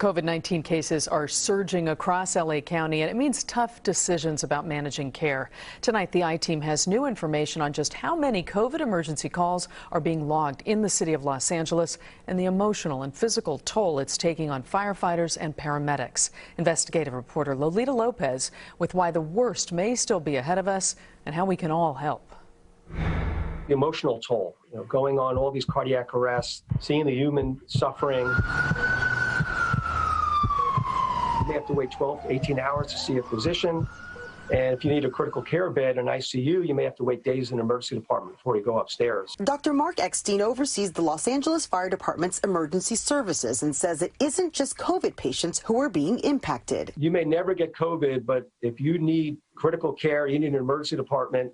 COVID-19 cases are surging across LA County, and it means tough decisions about managing care. Tonight, the I-Team has new information on just how many COVID emergency calls are being logged in the city of Los Angeles and the emotional and physical toll it's taking on firefighters and paramedics. Investigative reporter Lolita Lopez with why the worst may still be ahead of us and how we can all help. The emotional toll, going on all these cardiac arrests, seeing the human suffering. You may have to wait 12 to 18 hours to see a physician. And if you need a critical care bed in ICU, you may have to wait days in the emergency department before you go upstairs. Dr. Mark Eckstein oversees the Los Angeles Fire Department's emergency services and says it isn't just COVID patients who are being impacted. You may never get COVID, but if you need critical care, you need an emergency department,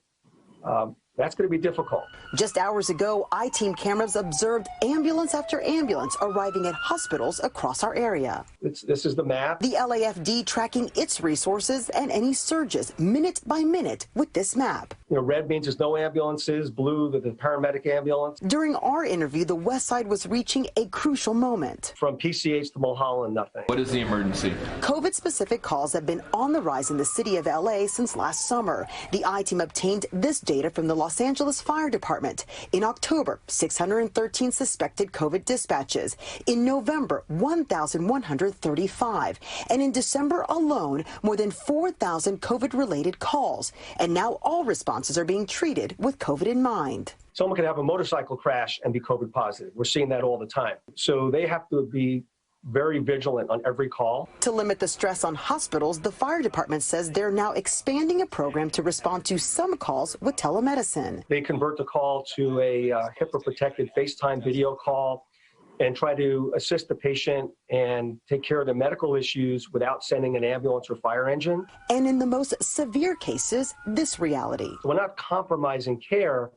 that's going to be difficult. Just hours ago, I-Team cameras observed ambulance after ambulance arriving at hospitals across our area. This is the map. The LAFD tracking its resources and any surges minute by minute with this map. Red means there's no ambulances, blue, the paramedic ambulance. During our interview, the West Side was reaching a crucial moment. From PCH to Mulholland, nothing. What is the emergency? COVID-specific calls have been on the rise in the city of LA since last summer. The I-Team obtained this data from the Los Angeles Fire Department. In October, 613 suspected COVID dispatches. In November, 1,135. And in December alone, more than 4,000 COVID-related calls. And now all responses are being treated with COVID in mind. Someone could have a motorcycle crash and be COVID positive. We're seeing that all the time. So they have to be very vigilant on every call. To limit the stress on hospitals, the fire department says they're now expanding a program to respond to some calls with telemedicine. They convert the call to a HIPAA-protected FaceTime video call and try to assist the patient and take care of the medical issues without sending an ambulance or fire engine. And in the most severe cases, this reality. We're not compromising care,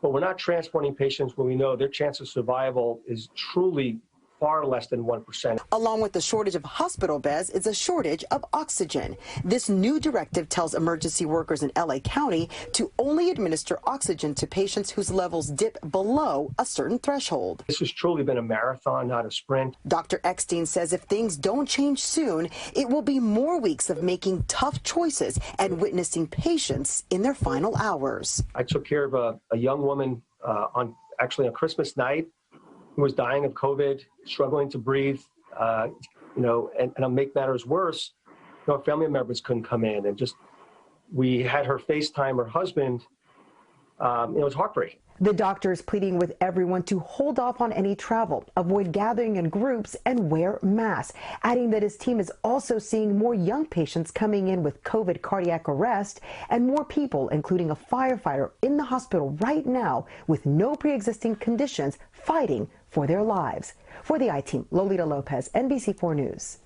but we're not transporting patients when we know their chance of survival is truly far less than 1%. Along with the shortage of hospital beds is a shortage of oxygen. This new directive tells emergency workers in LA County to only administer oxygen to patients whose levels dip below a certain threshold. This has truly been a marathon, not a sprint. Dr. Eckstein says if things don't change soon, it will be more weeks of making tough choices and witnessing patients in their final hours. I took care of a young woman on Christmas night who was dying of COVID, struggling to breathe, and to make matters worse, family members couldn't come in, and we had her FaceTime her husband. It was heartbreaking. The doctor is pleading with everyone to hold off on any travel, avoid gathering in groups, and wear masks, adding that his team is also seeing more young patients coming in with COVID cardiac arrest and more people, including a firefighter, in the hospital right now with no pre-existing conditions fighting for their lives. For the I-Team, Lolita Lopez, NBC4 News.